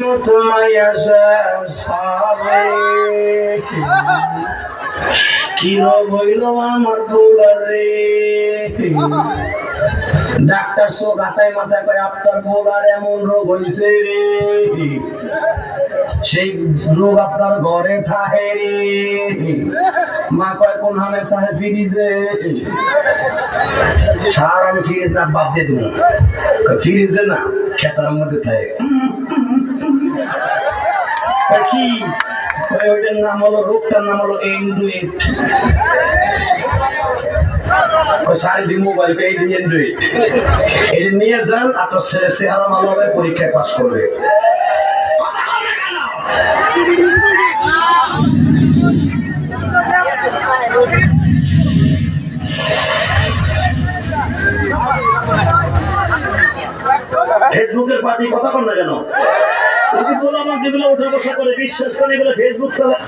তোমায় সারে কি রোগ হইল আমার বউলারে। ডাক্তার সো গাতায় মাথায় কয় আপনার বউলার এমন রোগ হইছে রে, সেই রোগ আপনার ঘরে থাকে রে। মা কয় কোন হামে থাকে? ফ্রিজে। স্যার আমি ফ্রিজ না বাদ দিয়ে দেবো। ফ্রিজে না, খেতার মধ্যে থাকে। কি ওইটার নাম হলো, রোগটার নাম হলো এন্ড্রয়েড। সারাদিন মোবাইল এন্ড্রয়েড, এটা নিয়ে যান, আপনার ছেলে চেহারা ভালো হবে, পরীক্ষায় পাস করবে। ফেসবুকের পার্টি কথা বল না কেন? আমার যেগুলো উঠা বসা করে বিশ্বাস করে এগুলো ফেসবুক চালা।